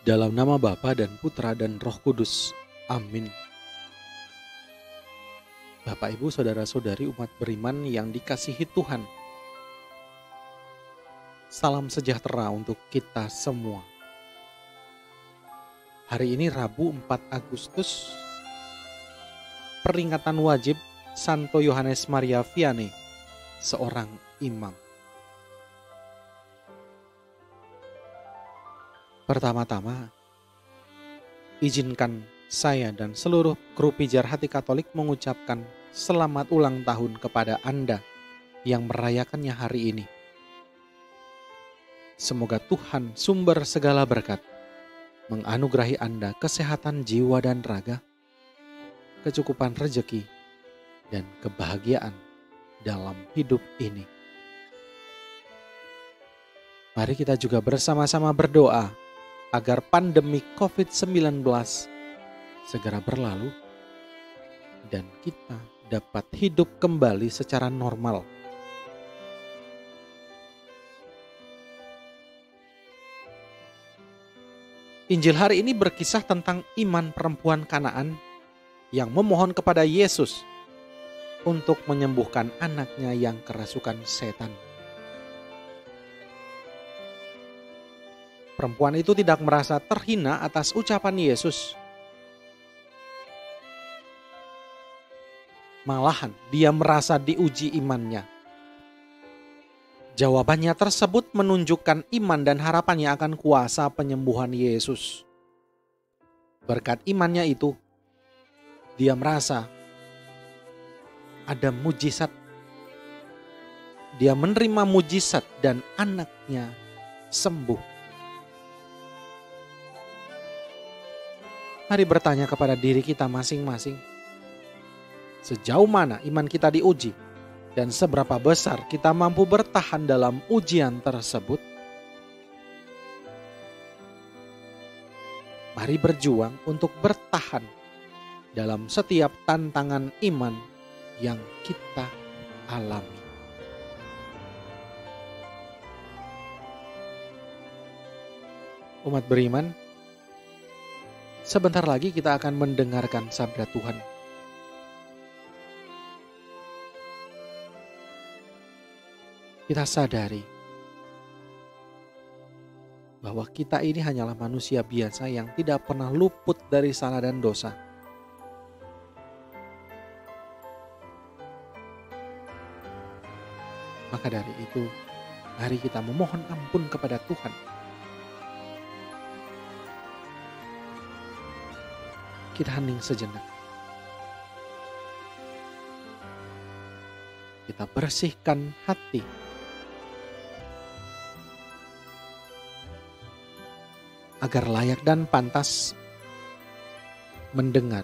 Dalam nama Bapa dan Putra dan Roh Kudus. Amin. Bapak, Ibu, Saudara-saudari umat beriman yang dikasihi Tuhan. Salam sejahtera untuk kita semua. Hari ini Rabu 4 Agustus, peringatan wajib Santo Yohanes Maria Vianney, seorang imam. Pertama-tama, izinkan saya dan seluruh kru Pijar Hati Katolik mengucapkan selamat ulang tahun kepada Anda yang merayakannya hari ini. Semoga Tuhan sumber segala berkat menganugerahi Anda kesehatan jiwa dan raga, kecukupan rejeki, dan kebahagiaan dalam hidup ini. Mari kita juga bersama-sama berdoa agar pandemi COVID-19 segera berlalu dan kita dapat hidup kembali secara normal. Injil hari ini berkisah tentang iman perempuan Kanaan yang memohon kepada Yesus untuk menyembuhkan anaknya yang kerasukan setan. Perempuan itu tidak merasa terhina atas ucapan Yesus. Malahan dia merasa diuji imannya. Jawabannya tersebut menunjukkan iman dan harapannya akan kuasa penyembuhan Yesus. Berkat imannya itu, dia merasa ada mujizat. Dia menerima mujizat dan anaknya sembuh. Mari bertanya kepada diri kita masing-masing. Sejauh mana iman kita diuji dan seberapa besar kita mampu bertahan dalam ujian tersebut? Mari berjuang untuk bertahan dalam setiap tantangan iman yang kita alami. Umat beriman, sebentar lagi kita akan mendengarkan sabda Tuhan. Kita sadari bahwa kita ini hanyalah manusia biasa yang tidak pernah luput dari salah dan dosa. Maka dari itu, mari kita memohon ampun kepada Tuhan. Kita hening sejenak. Kita bersihkan hati. Agar layak dan pantas mendengar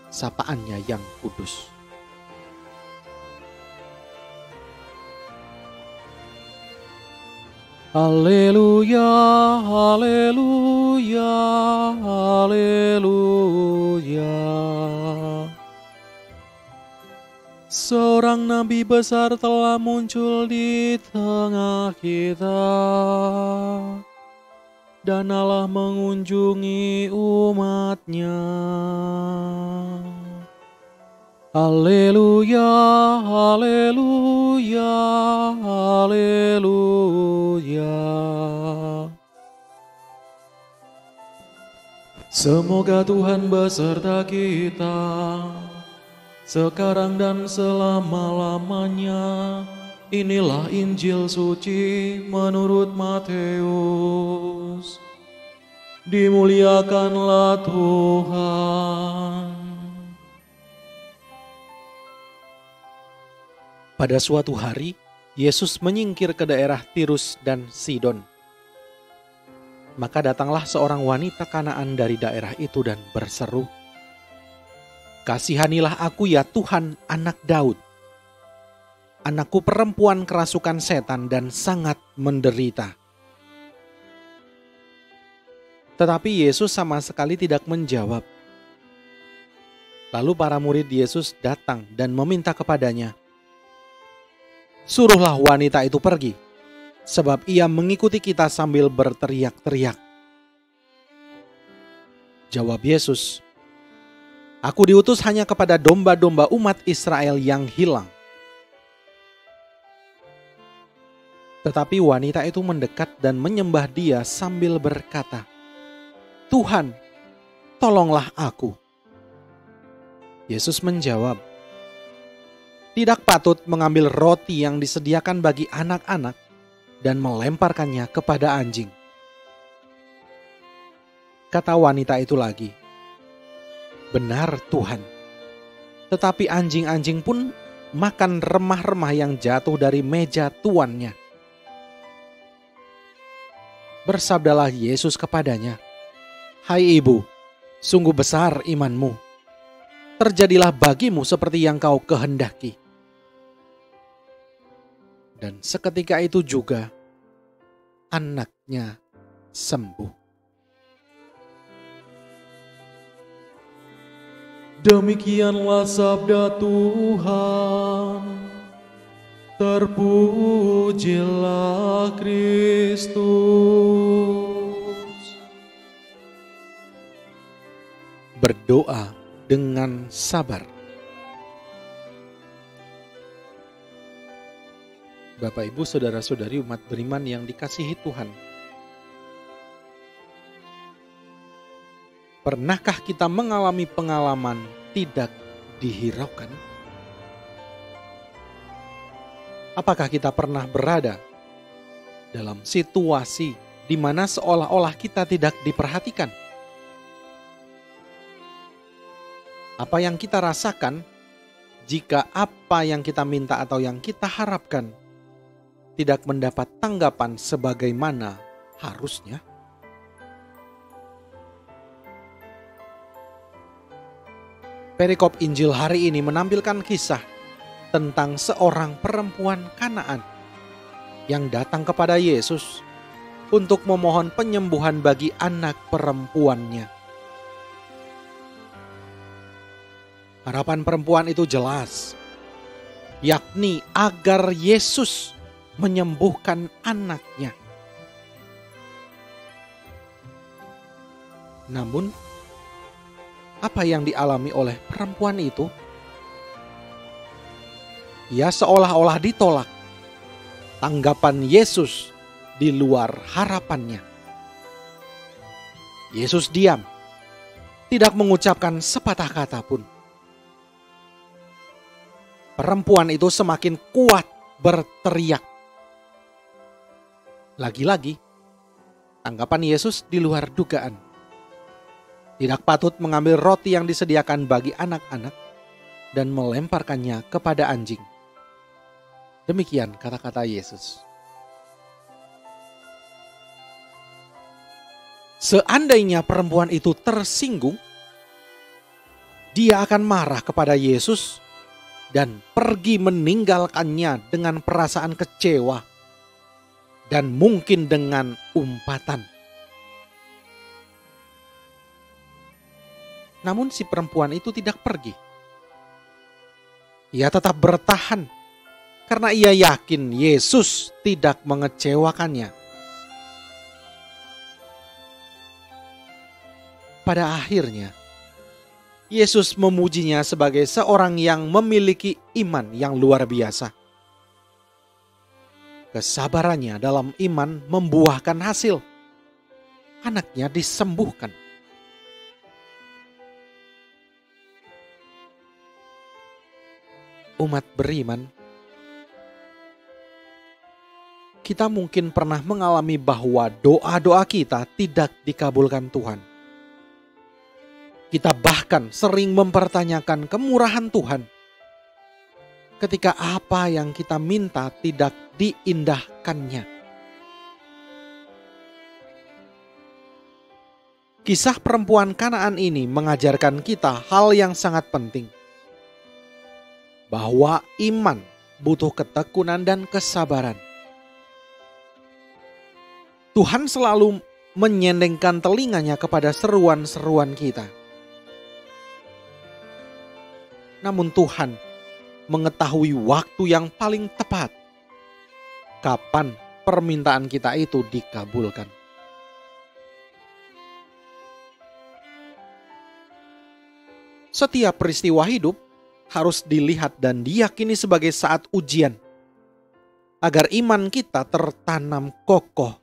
sapaannya yang kudus. Haleluya, haleluya, haleluya. Seorang nabi besar telah muncul di tengah kita, dan Allah mengunjungi umatnya. Haleluya, haleluya, haleluya. Semoga Tuhan beserta kita, sekarang dan selama-lamanya. Inilah Injil suci menurut Matius. Dimuliakanlah Tuhan. Pada suatu hari, Yesus menyingkir ke daerah Tirus dan Sidon. Maka datanglah seorang wanita Kanaan dari daerah itu dan berseru, "Kasihanilah aku ya Tuhan, anak Daud. Anakku perempuan kerasukan setan dan sangat menderita." Tetapi Yesus sama sekali tidak menjawab. Lalu para murid Yesus datang dan meminta kepadanya, "Suruhlah wanita itu pergi, sebab ia mengikuti kita sambil berteriak-teriak." Jawab Yesus, "Aku diutus hanya kepada domba-domba umat Israel yang hilang." Tetapi wanita itu mendekat dan menyembah Dia sambil berkata, "Tuhan, tolonglah aku." Yesus menjawab, "Tidak patut mengambil roti yang disediakan bagi anak-anak dan melemparkannya kepada anjing." Kata wanita itu lagi, "Benar Tuhan, tetapi anjing-anjing pun makan remah-remah yang jatuh dari meja tuannya." Bersabdalah Yesus kepadanya, "Hai ibu, sungguh besar imanmu. Terjadilah bagimu seperti yang kau kehendaki." Dan seketika itu juga anaknya sembuh. Demikianlah sabda Tuhan. Terpujilah Kristus. Berdoa dengan sabar. Bapak, Ibu, saudara-saudari umat beriman yang dikasihi Tuhan, pernahkah kita mengalami pengalaman tidak dihiraukan? Apakah kita pernah berada dalam situasi di mana seolah-olah kita tidak diperhatikan? Apa yang kita rasakan jika apa yang kita minta atau yang kita harapkan tidak mendapat tanggapan sebagaimana harusnya? Perikop Injil hari ini menampilkan kisah tentang seorang perempuan Kanaan yang datang kepada Yesus untuk memohon penyembuhan bagi anak perempuannya. Harapan perempuan itu jelas, yakni agar Yesus menyembuhkan anaknya. Namun, apa yang dialami oleh perempuan itu? Ia seolah-olah ditolak. Tanggapan Yesus di luar harapannya. Yesus diam, tidak mengucapkan sepatah kata pun. Perempuan itu semakin kuat berteriak. Lagi-lagi, tanggapan Yesus di luar dugaan. Tidak patut mengambil roti yang disediakan bagi anak-anak dan melemparkannya kepada anjing. Demikian kata-kata Yesus. Seandainya perempuan itu tersinggung, dia akan marah kepada Yesus dan pergi meninggalkannya dengan perasaan kecewa dan mungkin dengan umpatan. Namun si perempuan itu tidak pergi. Ia tetap bertahan karena ia yakin Yesus tidak mengecewakannya. Pada akhirnya, Yesus memujinya sebagai seorang yang memiliki iman yang luar biasa. Kesabarannya dalam iman membuahkan hasil. Anaknya disembuhkan. Umat beriman, kita mungkin pernah mengalami bahwa doa-doa kita tidak dikabulkan Tuhan. Kita bahkan sering mempertanyakan kemurahan Tuhan ketika apa yang kita minta tidak diindahkannya. Kisah perempuan Kanaan ini mengajarkan kita hal yang sangat penting. Bahwa iman butuh ketekunan dan kesabaran. Tuhan selalu menyendengkan telinganya kepada seruan-seruan kita. Namun Tuhan mengetahui waktu yang paling tepat kapan permintaan kita itu dikabulkan. Setiap peristiwa hidup harus dilihat dan diyakini sebagai saat ujian, agar iman kita tertanam kokoh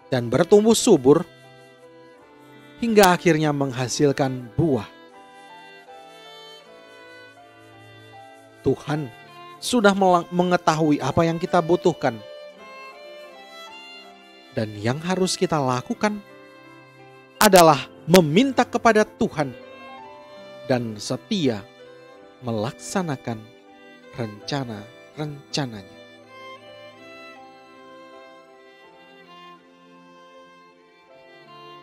dan bertumbuh subur hingga akhirnya menghasilkan buah. Tuhan sudah mengetahui apa yang kita butuhkan, dan yang harus kita lakukan adalah meminta kepada Tuhan dan setia melaksanakan rencana-rencananya.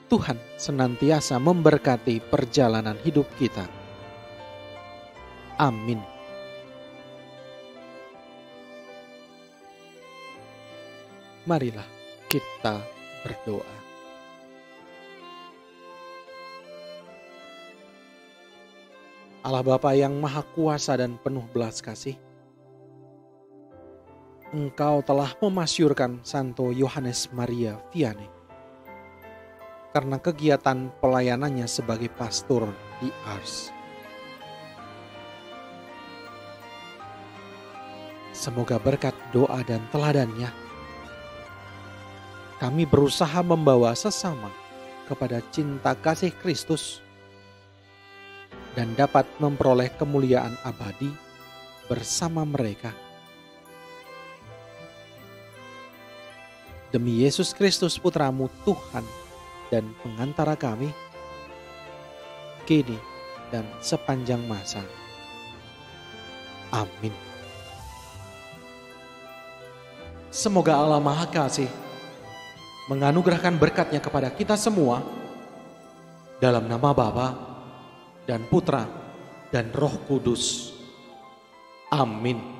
Tuhan senantiasa memberkati perjalanan hidup kita. Amin. Marilah kita berdoa. Allah Bapa yang Maha Kuasa dan penuh belas kasih, Engkau telah memasyurkan Santo Yohanes Maria Vianney karena kegiatan pelayanannya sebagai pastor di Ars. Semoga berkat doa dan teladannya, kami berusaha membawa sesama kepada cinta kasih Kristus dan dapat memperoleh kemuliaan abadi bersama mereka. Demi Yesus Kristus Putramu Tuhan dan pengantara kami, kini dan sepanjang masa. Amin. Semoga Allah Maha Kasih menganugerahkan berkat-Nya kepada kita semua, dalam nama Bapa dan Putra dan Roh Kudus. Amin.